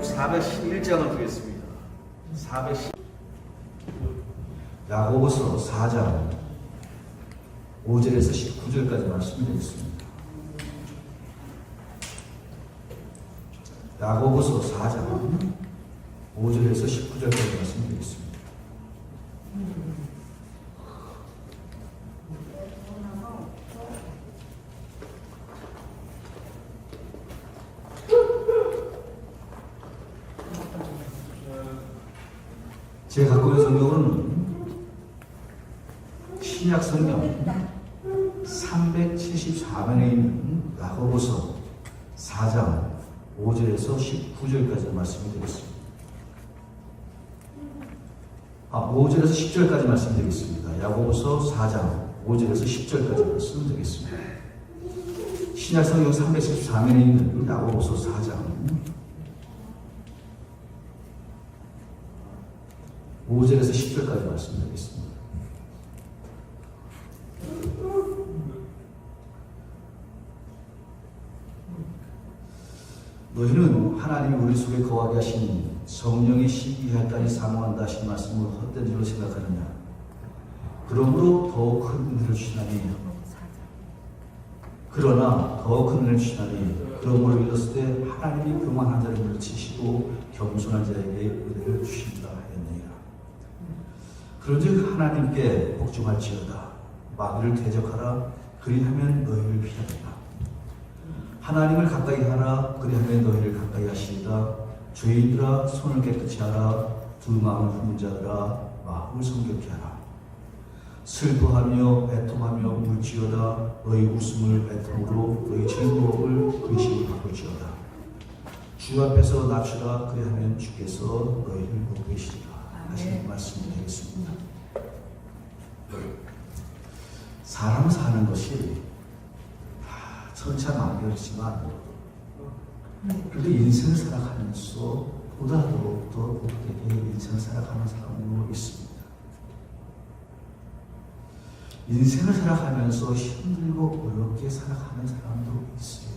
411장을 드리겠습니다. 410. 야고보서 4장 5절에서 19절까지 말씀드리겠습니다. 야고보서 4장 5절에서 19절까지 말씀드리겠습니다. 제가 갖고 있는 성경은 신약 성경 374면에 있는 야고보서 4장 5절에서 19절까지 말씀드리겠습니다. 5절에서 10절까지 말씀드리겠습니다. 야고보서 4장 5절에서 10절까지 말씀드리겠습니다. 신약 성경 374면에 있는 야고보서 4장 5절에서 10절까지 말씀드리겠습니다. 너희는 하나님이 우리 속에 거하게 하신 성령의 시기할까지 사모한다 하신 말씀을 헛된 줄로 생각하느냐. 그러므로 더욱 큰 은혜를 주시나니 그러나 더욱 큰 은혜를 주시나니 그러므로 이르렀을 때 하나님이 교만한 자를 물리치시고 겸손한 자에게 은혜를 주신다 하였느니라. 그런즉 하나님께 복종할지어다. 마귀를 대적하라. 그리하면 너희를 피하리라. 하나님을 가까이 하라. 그리하면 너희를 가까이 하시리라. 죄인들아 손을 깨끗이 하라. 두 마음을 품은 자들아 마음을 성결케 하라. 슬퍼하며 애통하며 울지어다. 너희 웃음을 애통으로 너희 즐거움을 근심으로 바꿀지어다. 주 앞에서 낮추라. 그리하면 주께서 너희를 높이시리라 하시는 말씀이 되겠습니다. 사람 사는 것이 다 천차만별이지만 그래도 인생을 살아가면서 보다 더욱더 복되게 인생을 살아가는 사람으로 있습니다. 인생을 살아가면서 힘들고 어렵게 살아가는 사람도 있어요.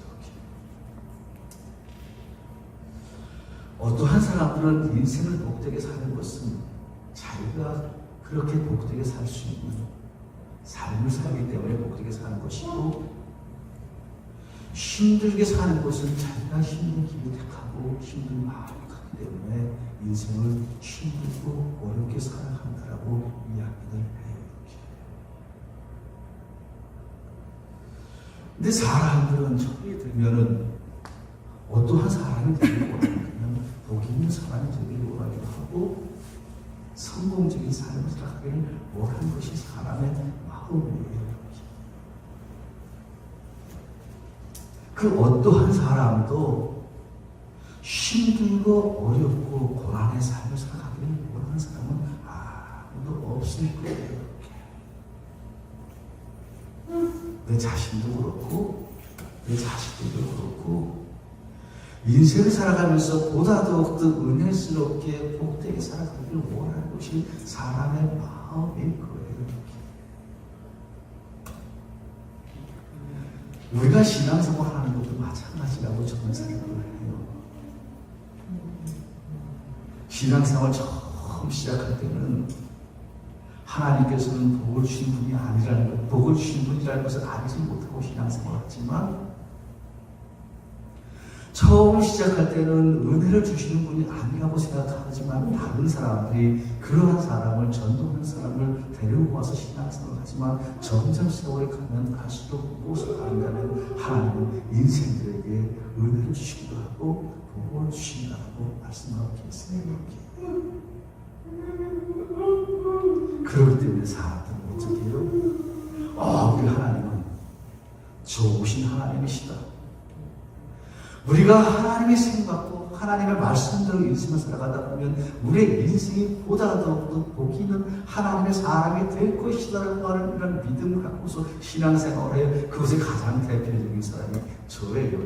어떠한 사람들은 인생을 복되게 사는 것은 자기가 그렇게 복되게 살 수 있는 삶을 살기 때문에 복되게 사는 것이고, 힘들게 사는 것은 자기가 힘든 길을 택하고 힘든 마음을 갖기 때문에 인생을 힘들고 어렵게 살아간다라고 이야기를 해요. 근데 사람들은 저기 들면은 어떠한 사람이 되기를 원하면 복 있는 사람이 되기를 원하기도 하고 성공적인 삶을 살아가기를 원하는 것이 사람의 마음이에요. 그 어떠한 사람도 힘들고 어렵고 고난의 삶을 살아가기를 원하는 사람은 아무도 없을 거예요. 내 자신도 그렇고 내 자식들도 그렇고 인생을 살아가면서 보다 더욱더 은혜스럽게 복되게 살아가기를 원하는 것이 사람의 마음일 거예요. 우리가 신앙생활 하는 것도 마찬가지라고 저는 생각을 해요. 신앙생활 처음 시작할 때는 하나님께서는 복을 주신 분이 아니라는 것, 복을 주신 분이라는 것을 알지 못하고 신앙생활을 하지만 처음 시작할 때는 은혜를 주시는 분이 아니라고 생각하지만 다른 사람들이 그러한 사람을 전도하는 사람을 데리고 와서 신앙생활을 하지만 점점 세월이 가면 갈수록 무엇을 알면 하나님은 인생들에게 은혜를 주시기도 하고 복을 주신다고 말씀하고 계세요. 그렇기 때문에 사람들은 어떻게 해요? 우리 하나님은 좋으신 하나님이시다. 우리가 하나님의 생각받고 하나님의 말씀대로 인생을 살아가다 보면 우리의 인생이 보다 더욱더 복이 있는 하나님의 사람이 될 것이라고 하는 이런 믿음을 갖고서 신앙생활을 해요. 그것의 가장 대표적인 사람이 저예요.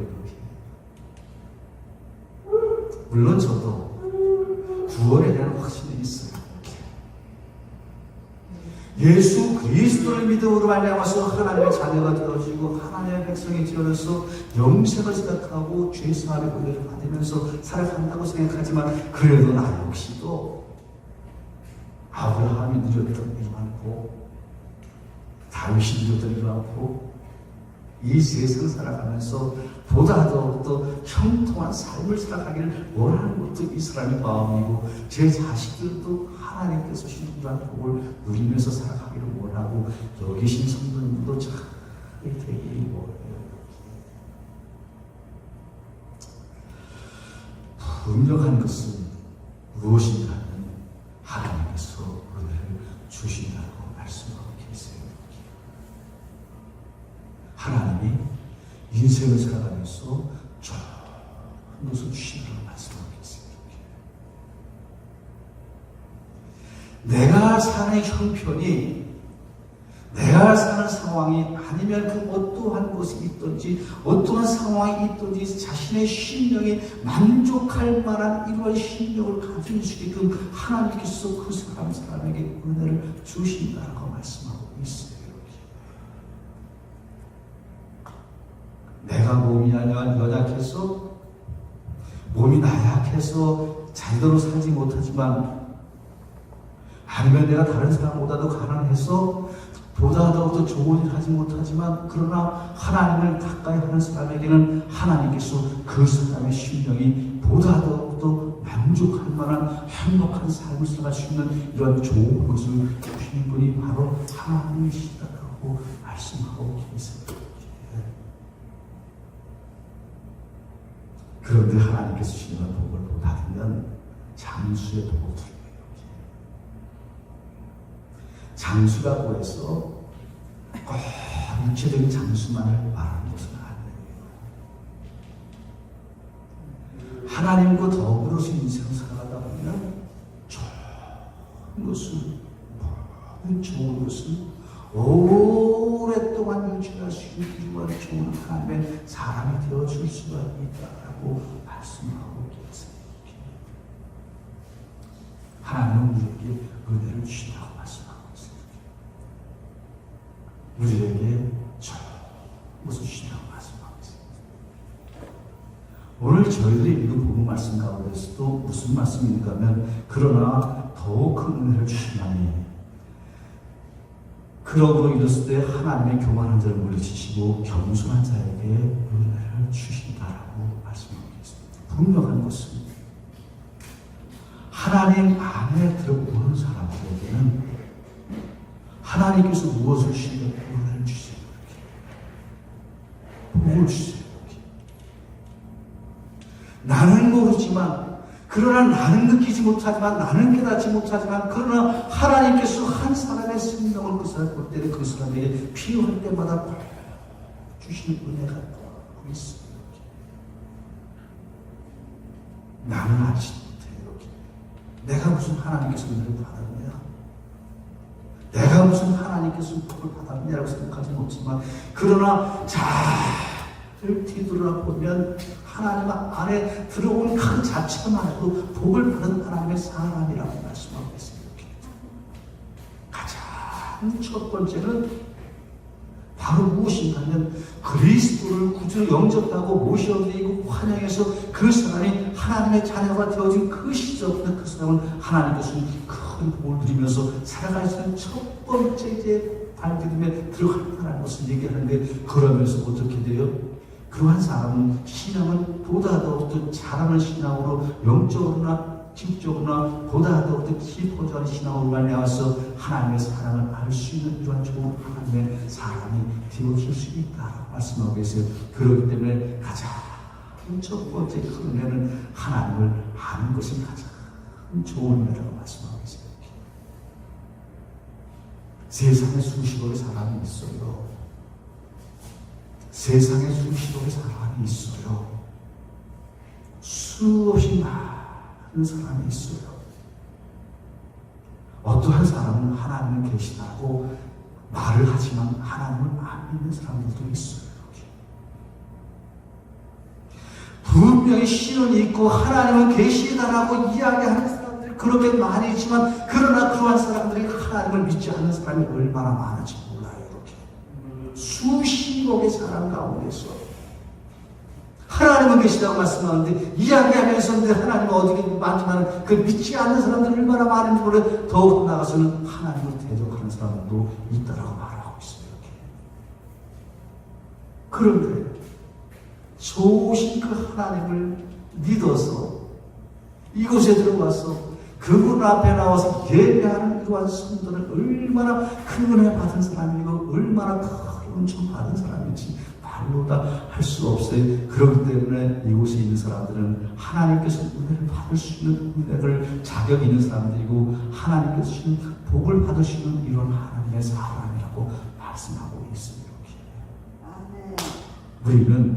물론 저도 구원에 대한 확신이 있어요. 예수 그리스도를 믿음으로 말미암아서 하나님의 자녀가 되어지고 하나님의 백성이 되어서 영생을 생각하고 죄사함의 은혜를 받으면서 살아간다고 생각하지만 그래도 나 역시도 아브라함이 누렸던 일 많고 다윗이 누렸던 일 많고 이 세상 살아가면서 보다 더 형통한 삶을 살아가기를 원하는 것도 이 사람의 마음이고 제 자식들도 하나님께서 신부한 복을 누리면서 살아가기를 원하고 여기 계신 성도님도 잘 되기 원해요. 분명한 것은 무엇인가는 하나님께서 은혜를 주신다고 말씀하고 계세요. 하나님이 인생을 살아가면서 좋은 것을 주신다고 말씀하고 계십니다. 내가 사는 형편이, 내가 사는 상황이 아니면 그 어떠한 것이 있든지 어떠한 상황이 있든지 자신의 심령이 만족할 만한 이러한 심령을 가질 수 있게끔 하나님께서 그 사람에게 은혜를 주신다고 말씀하고 있어요. 내가 몸이 연약해서 몸이 나약해서 제대로 살지 못하지만 아니면 내가 다른 사람보다도 가난해서 보다 더 좋은 일 하지 못하지만 그러나 하나님을 가까이 하는 사람에게는 하나님께서 그 사람의 심령이 보다 더 만족할 만한 행복한 삶을 살아갈 수 있는 이런 좋은 것을 주시는 분이 바로 하나님이시다고 말씀하고 계십니다. 그런데 하나님께서 주시는 복을 받으면 장수의 복을 드려요. 장수라고 해서 꼭 육체적인 장수만을 말하는 것은 아니에요. 하나님과 더불어서 인생을 살아가다 보면 좋은 것을, 모든 좋은 것을 오랫동안 유지할 수 있는 좋은 하나님의 사람이 되어줄 수가 있다라고 말씀하고 계십니다. 하나님은 우리에게 은혜를 주신다고 말씀하고 있습니다. 우리에게 무엇을 주신다고 말씀하고 있습니다. 오늘 저희들이 읽은 본문 말씀 가운데서도 무슨 말씀인가 하면 그러나 더욱 큰 은혜를 주신다니 그러므로 이랬을 때 하나님의 교만한 자를 물리치시고 겸손한 자에게 은혜를 주신다라고 말씀하고 있습니다. 분명한 것은 하나님 안에 들어오는 사람들에게는 하나님께서 무엇을 주시면 은혜를 주세요. 복을 주세요. 나는 모르지만 그러나 나는 느끼지 못하지만 나는 깨닫지 못하지만 그러나 하나님께서 한 사람의 생명을 그 사람 볼 때는 그 사람에게 필요할 때마다 주시는 은혜가 있어요. 나는 알지 못해요. 내가 무슨 하나님께서 은혜를 받았냐? 내가 무슨 하나님께서 복을 받았냐라고 생각하지 못지만 그러나 잘 뒤돌아보면 하나님 안에 들어온 그 자체만 해도 복을 받은 하나님의 사람이라고 말씀하고 있습니다. 가장 첫 번째는 바로 무엇인가 하면 그리스도를 구주로 영접하고 모셔드리고 환영해서 그 사람이 하나님의 자녀가 되어진 그 시절부터 그 사람은 하나님께서 큰 복을 누리면서 살아갈 수 있는 첫 번째 이제 발디딤에 들어간다는 것을 얘기하는데 그러면서 어떻게 돼요? 그러한 사람은 신앙은 보다 더 잘하는 신앙으로 영적으로나 지적으로나 보다 더 깊어져가는 신앙으로 말미암아서 하나님의 사랑을 알 수 있는 이러한 좋은 하나님의 사람이 되어질 수 있다 말씀하고 계세요. 그렇기 때문에 가장 첫 번째 큰 은혜는 하나님을 아는 것이 가장 좋은 은혜라고 말씀하고 계십니다. 세상에 수십억의 사람이 있어요. 세상에 수십억의 사람이 있어요. 수없이 많은 사람이 있어요. 어떠한 사람은 하나님은 계시다고 말을 하지만 하나님을 안 믿는 사람들도 있어요. 분명히 신은 있고 하나님은 계시다라고 이야기하는 사람들이 그렇게 많이 있지만 그러나 그러한 사람들이 하나님을 믿지 않는 사람이 얼마나 많은지 몰라요. 이렇게 수십억의 사람 가운데서 하나님은 계시다고 말씀하는데 이야기하면서 하나님은 어디에 많지만 그 믿지 않는 사람들이 얼마나 많은지 몰라요. 더욱 나가서는 하나님을 대적하는 사람도 있다라고 말하고 있어요. 이렇게. 그런데 좋으신 그 하나님을 믿어서 이곳에 들어와서 그분 앞에 나와서 예배하는 이러한 성도는 얼마나 큰 은혜 받은 사람이고 얼마나 큰 은총 받은 사람인지 말로 다 할 수 없어요. 그렇기 때문에 이곳에 있는 사람들은 하나님께서 은혜를 받을 수 있는 은혜를 자격 있는 사람들이고 하나님께서 주시는 복을 받을 수 있는 이런 하나님의 사람이라고 말씀하고 있습니다. 우리는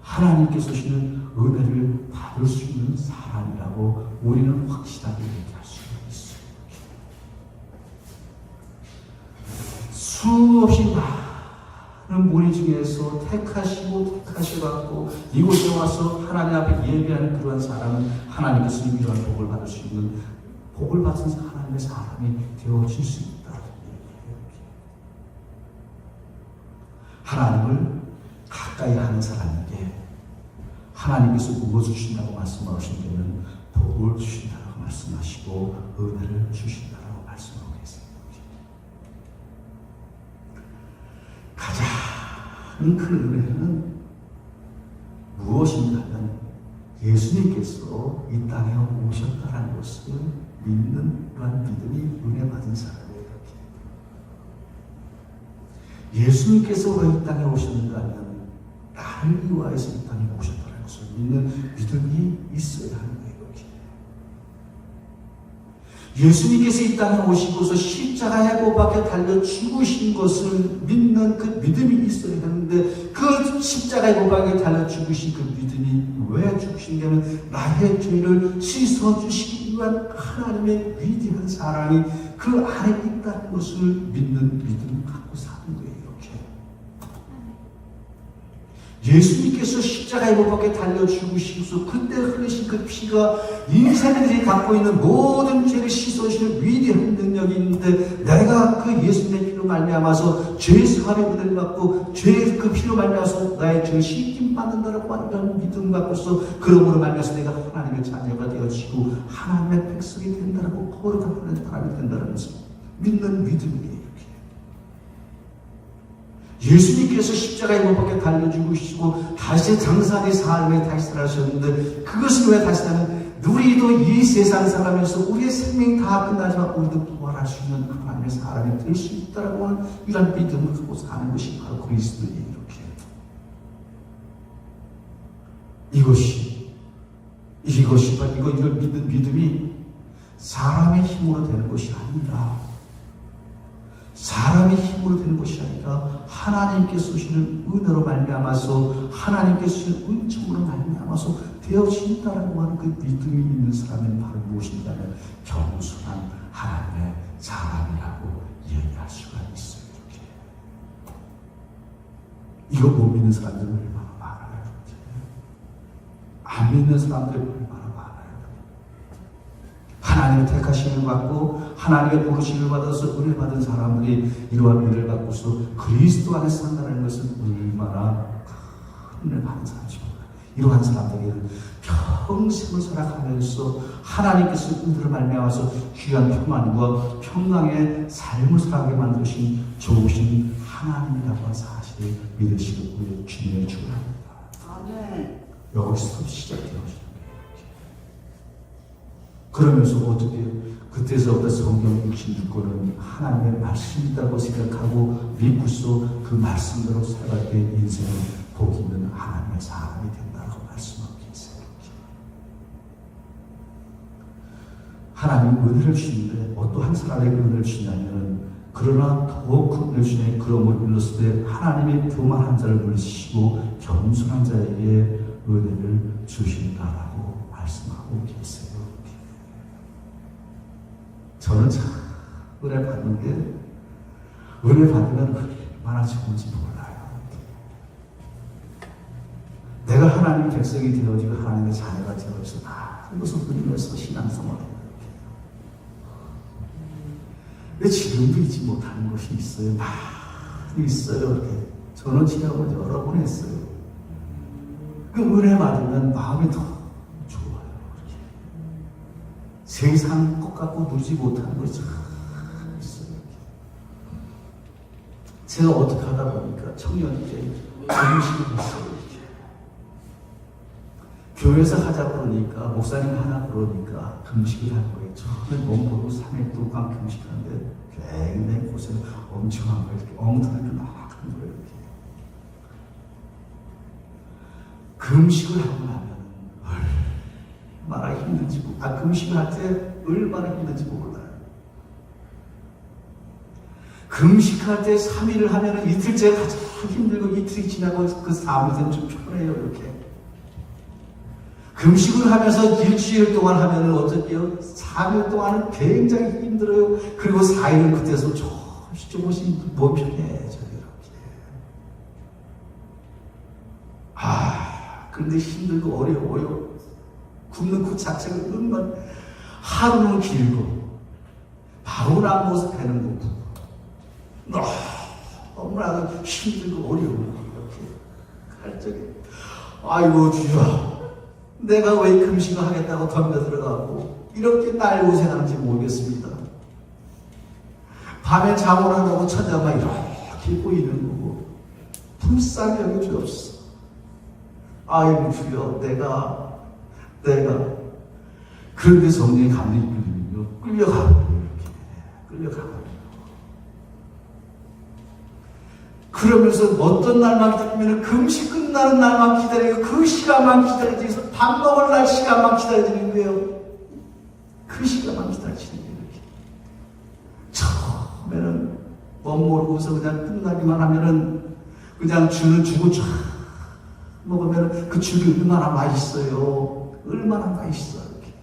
하나님께서 주시는 은혜를 받을 수 있는 사람이라고 우리는 확실하게 얘기할 수 있어요. 수없이 많은 무리 중에서 택하셔갖고 이곳에 와서 하나님 앞에 예배하는 그러한 사람은 하나님께서 이러한 복을 받을 수 있는 복을 받은 하나님의 사람이 되어질 수 있다. 하나님을 가까이 하는 사람에게 하나님께서 무엇을 주신다고 말씀하신 데는 복을 주신다고 말씀하시고 은혜를 주신다고 말씀하고 계십니다. 가장 큰 은혜는 무엇인가 하면 예수님께서 이 땅에 오셨다는 것을 믿는 그런 믿음이 은혜 받은 사람이에요. 예수님께서 왜 이 땅에 오셨는가 하면 나를 위하여서 이 땅에 오셨다는 것을 믿는 믿음이 있어야 하는 거예요. 예수님께서 이 땅에 오시고서 십자가에 못 박혀 달려 죽으신 것을 믿는 그 믿음이 있어야 하는데 그 십자가에 못 박혀 달려 죽으신 그 믿음이 왜 죽으신다면 나의 죄를 씻어주시기 위한 하나님의 위대한 사랑이 그 안에 있다는 것을 믿는 믿음을 갖고 사는 거예요. 예수님께서 십자가에 못 박혀 달려 죽으시고서 그때 흘리신 그 피가 인생들이 갖고 있는 모든 죄를 씻어주시는 위대한 능력이 있는데 내가 그 예수님의 피로 말미암아서 죄 사함의 은혜를 받고 죄의 그 피로 말미암아서 나의 죄를 씻김 받는다라고 하는 믿음 갖고서 그러므로 말미암아서 내가 하나님의 자녀가 되어지고 하나님의 백성이 된다라고 거룩한 사람이 된다는 것을 믿는 믿음이에요. 예수님께서 십자가에 못 박혀 달려 죽으시고 다시 장사의 삶에 다시 살아셨는데 그것은 왜 다시 사는 우리도 이 세상 살아면서 우리의 생명이 다 끝나지만 우리도 부활할 수 있는 하나님의 사람이 될 수 있다라고 하는 이런 믿음을 갖고 사는 것이 바로 그리스도예요. 이것이 바로 이걸 믿는 믿음이 사람의 힘으로 되는 것이 아니라 사람의 힘으로 되는 것이 아니라 하나님께서 주시는 은혜로 말미암아서 하나님께서 주시는 은총으로 말미암아서 되어진다라고 하는 그 믿음이 있는 사람은 바로 무엇인가 하면 겸손한 하나님의 사람이라고 이야기할 수가 있어요. 이렇게. 이거 못 믿는 사람들은 얼마나 많아요. 안 믿는 사람들이 얼마나 많아요. 하나님의 택하심을 받고 하나님의 부르심을 받아서 은혜 받은 사람들이 이러한 은혜를 받고서 그리스도 안에 산다는 것은 얼마나 큰 은혜 받은 사람이죠. 이러한 사람들에게는 평생을 살아가면서 하나님께서 은혜를 말미암아서 귀한 평안과 평강의 삶을 살아가게 만드신 좋으신 하나님이라고 하는 사실을 믿으시고 우리 주님의 축원합니다. 아멘. 여기서 시작되어지는 거예요. 그러면서 어떻게 그때서부터 성경 66권은 하나님의 말씀이라고 생각하고 믿고서 그 말씀대로 살아갈 때 인생은 복 있는 하나님의 사람이 된다고 말씀하고 계세요. 하나님 은혜를 주시는데 어떠한 사람에게 은혜를 주시냐면 그러나 더욱 큰 은혜를 주시니 그러므로 불렀을 때 하나님의 교만한 자를 물리시고 겸손한 자에게 은혜를 주신다라고 말씀하고 계세요. 저는 참 은혜 받는 게 은혜 받으면 얼마나 좋은지 몰라요. 내가 하나님 백성이 되어지고 하나님의 자녀가 되어서 다 이것을 누리면서 신앙생활을 해요. 근데 지금도 잊지 못하는 것이 있어요. 많이 있어요. 이렇게 저는 체험을 여러 번 했어요. 그 은혜 받으면 마음이 더 좋아요. 이렇게. 세상 것 갖고 누리지 못하는 것이 참 있어요. 이렇게. 제가 어떻게 하다 보니까 청년때 금식을 했어요. 이렇게. 교회에서 하자 그러니까 목사님 하나 그러니까 금식을 한 거예요. 처음에 몸보고 3일 동안 금식하는데 굉장히 고생 엄청 한 거예요. 이렇게 엉터리로 막 한 거예요. 이렇게. 금식을 하고 나면 얼마나 힘든지 금식을 할 때 얼마나 힘든지 몰라요. 금식할 때 3일을 하면 이틀째 가장 힘들고 이틀이 지나고 그 4일째는 좀 편해요. 이렇게. 금식을 하면서 일주일 동안 하면 어떻게요? 3일 동안은 굉장히 힘들어요. 그리고 4일은 그때서 조금씩 몸이 편해져요. 이렇게. 그런데 힘들고 어려워요. 굶는 그 자체가 얼마나 하루는 길고 바로 모습 되는 거고 너무나 힘들고 어려워. 이렇게 할 적에 아이고 주여 내가 왜 금식을 하겠다고 덤벼 들어가고 이렇게 날 고생하는지 모르겠습니다. 밤에 잠을 안 하고 천장만 이렇게 보이는 거고 불쌍히 여겨주옵소서. 아이고 주여 내가 그런데 성령의 감정이 끌려가고 이렇게 끌려가고 그러면서 어떤 날만 기다리면 금식 끝나는 날만 기다리고 그 시간만 기다리지 해서 밥 먹을 날 시간만 기다리는 거예요. 그 시간만 기다리시는 거예요. 이렇게. 처음에는 못 모르고서 그냥 끝나기만 하면은 그냥 주고 쫙 먹으면 그 죽이 얼마나 맛있어요. 얼마나 맛있어요. 이렇게.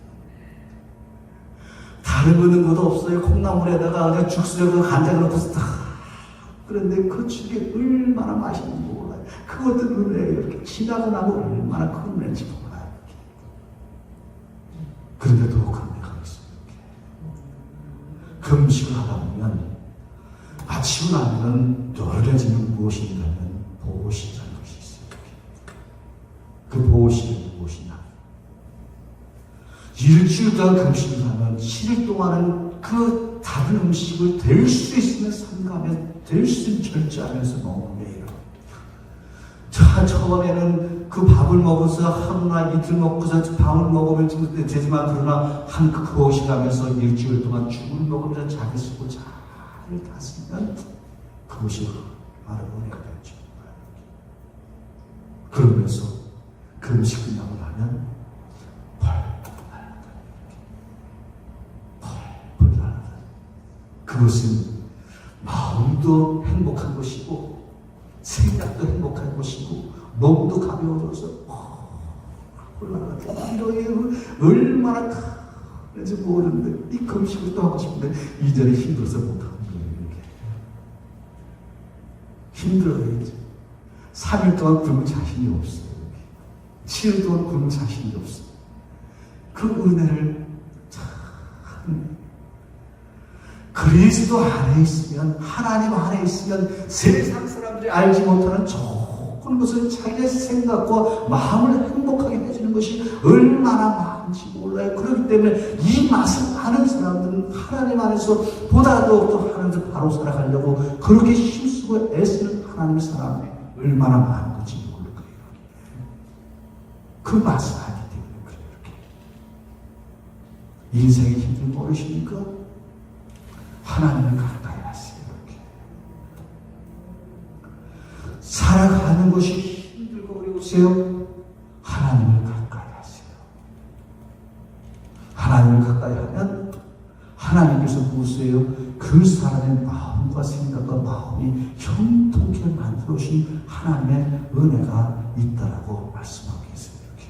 다른 거는 것도 없어요. 콩나물에다가 그냥 죽수저로 간장 넣고서 딱. 그런데 그 죽이 얼마나 맛있는지 몰라요. 그것도 은혜예요. 이렇게 지나고 나면 얼마나 큰 은혜인지 몰라요. 그런데도 감격하고 있어요. 금식을 하다 보면 마치고 나면 열려지는 무엇인가면 보호시라는 것이 있어요. 그 보호시는 무엇이냐? 일주일 동안 금식을 하면 7일 동안은 그 다른 음식을 될 수 있으면 삼가면 될 수 있으면 절제하면서 먹는 거예요. 처음에는 그 밥을 먹어서 하루나 이틀 먹고서 밥을 먹으면 되지만 그러나 한 그것이 가면서 일주일 동안 죽을 먹으면서 자기 쓰고 잘 다스리면 그것이 바로 은혜가 되죠. 그러면서 금식 끝나고 나면 펄펄 날아다. 그것은 마음도 행복한 것이고 생각도 행복한 것이고 몸도 가벼워져서 올라가다 이러게 얼마나 그런지 모르는데 이 금식을 또 하고 싶은데 이전에 힘들어서 못하는 거예요. 힘들어요. 이제 3일 동안 굶을 자신이 없어요. 7일 동안 굶을 자신이 없어요. 그 은혜를 참 그리스도 안에 있으면 하나님 안에 있으면 세상 사람들이 알지 못하는 좋은 것을 자기의 생각과 마음을 행복하게 해주는 것이 얼마나 많은지 몰라요. 그렇기 때문에 이 맛을 아는 사람들은 하나님 안에서 보다 더욱더 하나님을 바로 살아가려고 그렇게 힘쓰고 애쓰는 하나님의 사람이 얼마나 많은 건지 모를 거예요. 그 맛을 알기 때문에 그래요. 이렇게. 인생이 힘든 거 모르십니까? 하나님을 가까이 하세요. 이렇게. 살아가는 것이 힘들고 어려우세요? 하나님을 가까이 하세요. 하나님을 가까이 하면 하나님께서 무엇이에요? 그 사람의 마음과 생각과 마음이 형통케 만들어 주신 하나님의 은혜가 있다라고 말씀하고 계세요. 이렇게.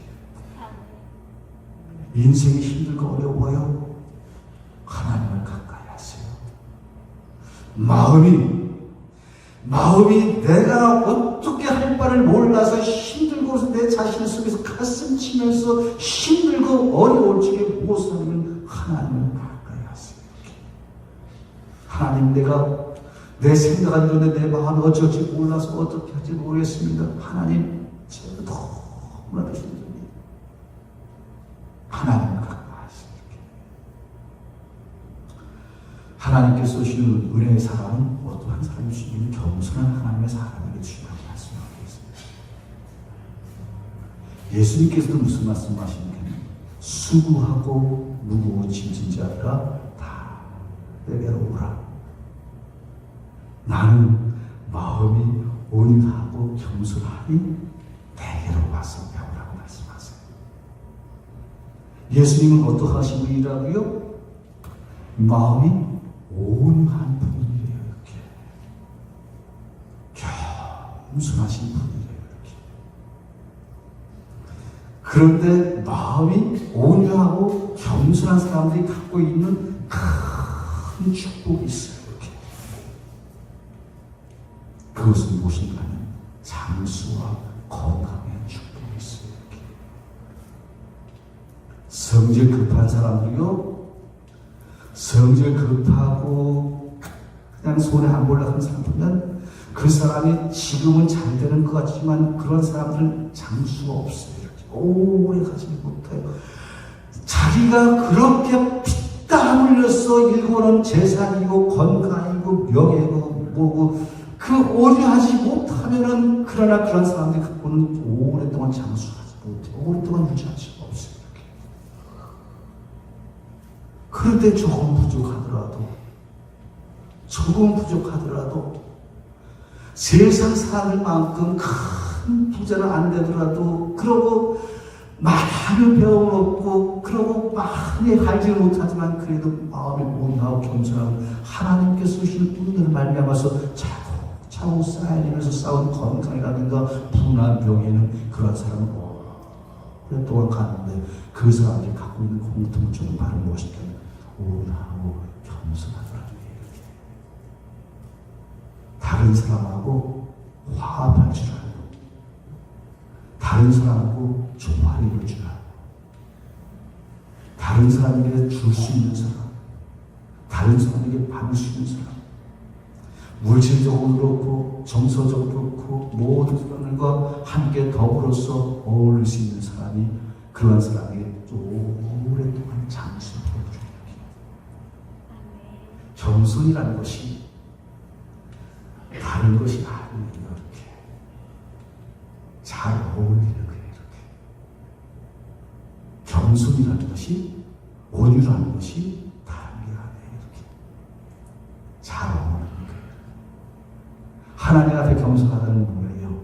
인생이 힘들고 어려워요? 하나님을 가까이 하세요. 마음이 내가 어떻게 할 바를 몰라서 힘들고 내 자신 속에서 가슴 치면서 힘들고 어려울 적에 무엇을 하면 하나님을 가까이 하세요. 하나님, 내가 내 생각은 이런데 내 마음이 어쩔지 몰라서 어떻게 할지 모르겠습니다. 하나님, 제가 너무나 주십니다. 하나님 가까이하시게. 하나님께서 주시는 은혜의 사람은 어떠한 사람이 주시는 겸손한 하나님의 사람에게 주시라고 말씀하고 있습니다. 예수님께서도 무슨 말씀하십니까? 수고하고 무거운 짐진 자들아 다 내게로 오라. 나는 마음이 온유하고 겸손하니 내게로 와서 배우라고 말씀하세요. 예수님은 어떠하신 분이라고요? 마음이 온유한 분이래요. 이렇게 겸손하신 분이래요. 이렇게. 그런데 마음이 온유하고 겸손한 사람들이 갖고 있는 큰 축복이 있어요. 이렇게. 그것은 무엇인가 하면 장수와 건강의 축복이 있어요. 이렇게. 성질 급한 사람들이요, 성질 급하고 그냥 손에 안 몰락하는 사람 보면 그 사람이 지금은 잘 되는 것 같지만 그런 사람들은 장수가 없어요. 이렇게 오래 가지 못해요. 자기가 그렇게 피땀 흘려서 일궈놓은 재산이고 건강이고 명예고 뭐고 그 온유하지 못하면은 그러나 그런 사람들이 갖고는 오랫동안 장수하지 못해요. 오랫동안 유지할 수가 없어요. 이렇게. 그런데 조금 부족하더라도 세상 사람들만큼 큰 부자는 안 되더라도 그러고 많은 배움을 얻고 그러고 많이 알지는 못하지만 그래도 마음이 온유하고 겸손하고 하나님께서 주신 은혜를 말미암아서 차고 쌓이면서 쌓은 건강이라든가 분한 병에는 그런 사람은 오랫동안 갔는데 그 사람들이 갖고 있는 공통점은 바로 무엇이냐? 온유하고 겸손하더라고요. 다른 사람하고 화합할 줄 알고, 다른 사람하고 조화를 이룰 줄 알고, 다른 사람에게 줄 수 있는 사람, 다른 사람에게 받을 수 있는 사람, 물질적으로 그렇고 정서적으로 그렇고 모든 사람들과 함께 더불어서 어울릴 수 있는 사람이 그러한 사람에게 좀 오랫동안 장수를 보여줘요. 겸손이라는 것이 다른 것이 아니에요. 이렇게 잘 어울리는 거예요. 이렇게 겸손이라는 것이, 온유라는 것이 다른 게 아니에요. 이렇게 잘 어울리는 거예요. 하나님 앞에 겸손하다는 뭐예요?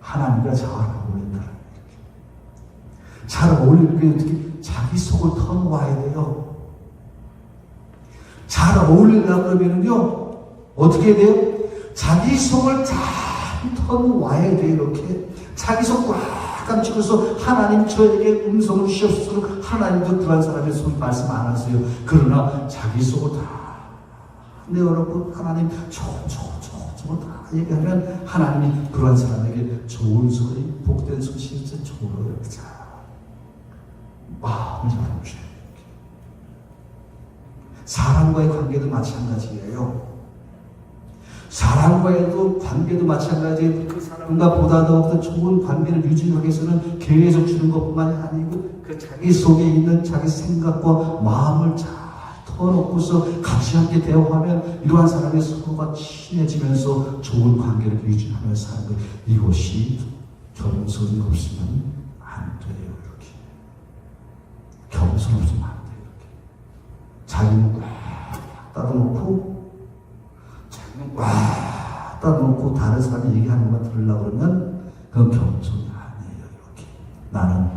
하나님과 잘 어울린다는 거예요. 잘 어울리는 게 어떻게 자기 속을 털어와야 돼요. 잘 어울리려고 그러면은요, 어떻게 해야 돼요? 자기 속을 잘 털어와야 돼요. 이렇게 자기 속 꽉 감추고서 하나님 저에게 음성을 주시옵소서. 하나님도 그런 사람의 손 말씀 안 하세요. 그러나 자기 속을 다 내어놓고 하나님 저거 다 얘기하면 하나님이 그런 사람에게 좋은 소리, 복된 소식, 좋은 자 마음을 잡아주셔요. 사람과의 관계도 마찬가지예요. 사람과의 관계도 마찬가지예요. 그 사람과 보다 더 좋은 관계를 유지하기 위해서는 계속 주는 것뿐만이 아니고 그 자기 속에 있는 자기 생각과 마음을 잘 터놓고서 같이 함께 대화하면 이러한 사람의 서로가 친해지면서 좋은 관계를 유지하면서 사는 것. 이것이 겸손이 없으면 안 돼요. 이렇게 겸손 없으면 안 돼요. 이렇게 자기는 꽉 따라놓고 자기는 꽉 따라놓고 다른 사람이 얘기하는 것만 들으려고 그러면 그건 겸손이 아니에요. 이렇게 나는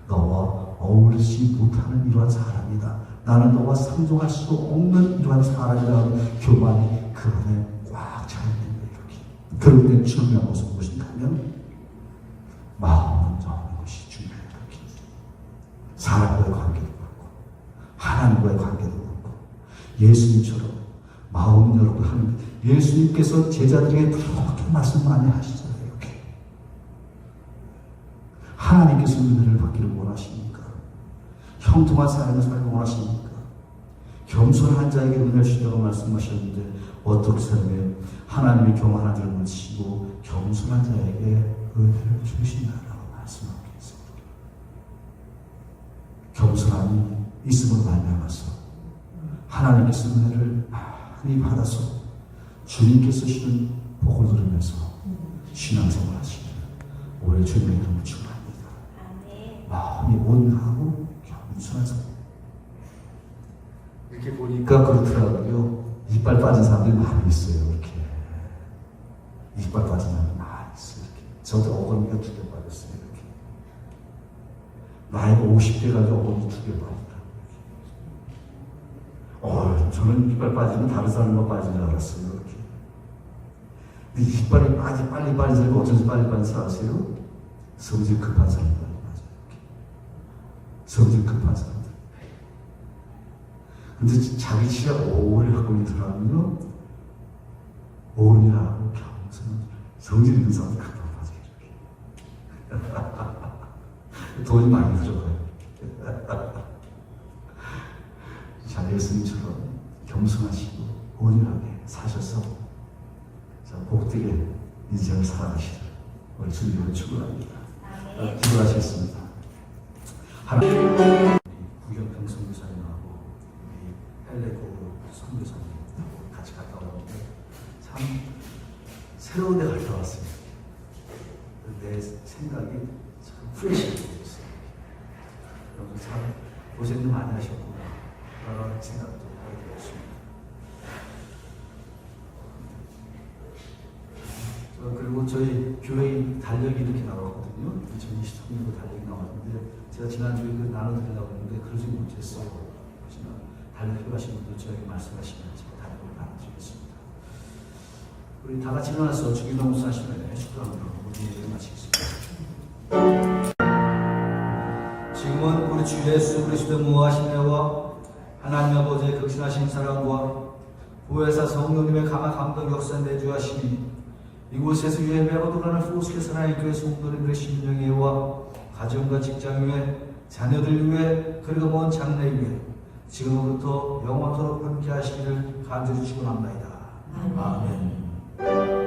너와 어울리지 못하는 이러한 사람이다. 나는 너와 상종할 수 없는 이러한 사람이라는 교만이 그 안에 꽉 차있는 거예요. 이렇게. 그럴 때 중요한 것은 무엇인가 하면 마음을 정하는 것이 중요해요. 이렇게. 사람과의 관계도 그렇고 하나님과의 관계도 그렇고 예수님처럼 마음 열고 하는 예수님께서 제자들에게 그렇게 말씀 많이 하시잖아요. 이렇게. 하나님께서 은혜를 받기를 원하십니까? 형통한 삶을 살기 원하십니까? 겸손한 자에게 은혜를 주시라고 말씀하셨는데 어떻게 살면 하나님이 교만한 자를 물으시고 겸손한 자에게 은혜를 주신다라고 말씀하고 계십니다. 겸손함이 있음으로 말미암아서 하나님께서 은혜를 많이 받아서 주님께서 주시는 복을 누리면서 신앙생활 하시기를 올해 주님의 이름을 축원합니다. 마음이 온유하고 겸손한 사람. 이렇게 보니까 그렇더라고요. 이빨 빠진 사람들이 많이 있어요. 이렇게 이빨 빠진 사람들이 많이 있어요. 이렇게 저도 어금니가 2개 빠졌어요. 이렇게 나이가 50대 가지고 어금니 2개 빠지더라고요. 저는 이빨 빠지면 다른 사람만 빠진 줄 알았어요. 이렇게. 근데 이빨이 빨리 빠진 사람이 어쩐지 빨리 빠진 사람 아세요? 성질 급한 사람들 맞아요. 이렇게. 성질 급한 사람들. 근데 자기 치아 오래 갖고 있더라면요, 온유하고 겸손한 성질 있는 사람들 금방 빠져요. 돈이 많이 들어가요. 자, 예수님처럼 겸손하시고 온유하게 사셔서 복되게 인생을 살아가시길 우리 주님을 축원합니다. 기도하시겠습니다. 하나님, 구경평 선교사님하고 헬레고 선교사님 같이 갔다 왔는데 참 새로운 데 갔다 왔어요. 내 생각이 참 프레시하게 됐어요. 여러분 참 고생도 많이 하셨구나 그런 생각도 하게 되었습니다. 그리고 저희 교회 달력이 이렇게 나왔거든요. 2023년도 달력이 나왔는데 제가 지난주에 나눠드리려고 했는데 그러지 못했어요. 달력 필요하신 분들 저에게 말씀하시면 제가 달력을 나눠드리겠습니다. 우리 다 같이 일어나서 주기도 목사하시면 축도하며 우리 예배 마치겠습니다. 지금은 우리 주 예수 그리스도 무하신 은혜와 하나님 아버지의 극진하신 사랑과 보혜사 성령님의 강한 감동 역사 내주하시니 이곳에서 예배하고 돌아가는 포스케 하나님 교회 성도님들의 심령의와 가정과 직장 위에 자녀들 위에 그리고 먼 장래 위에 지금부터 영원토록 함께 하시기를 간절히 축원합니다. 아멘.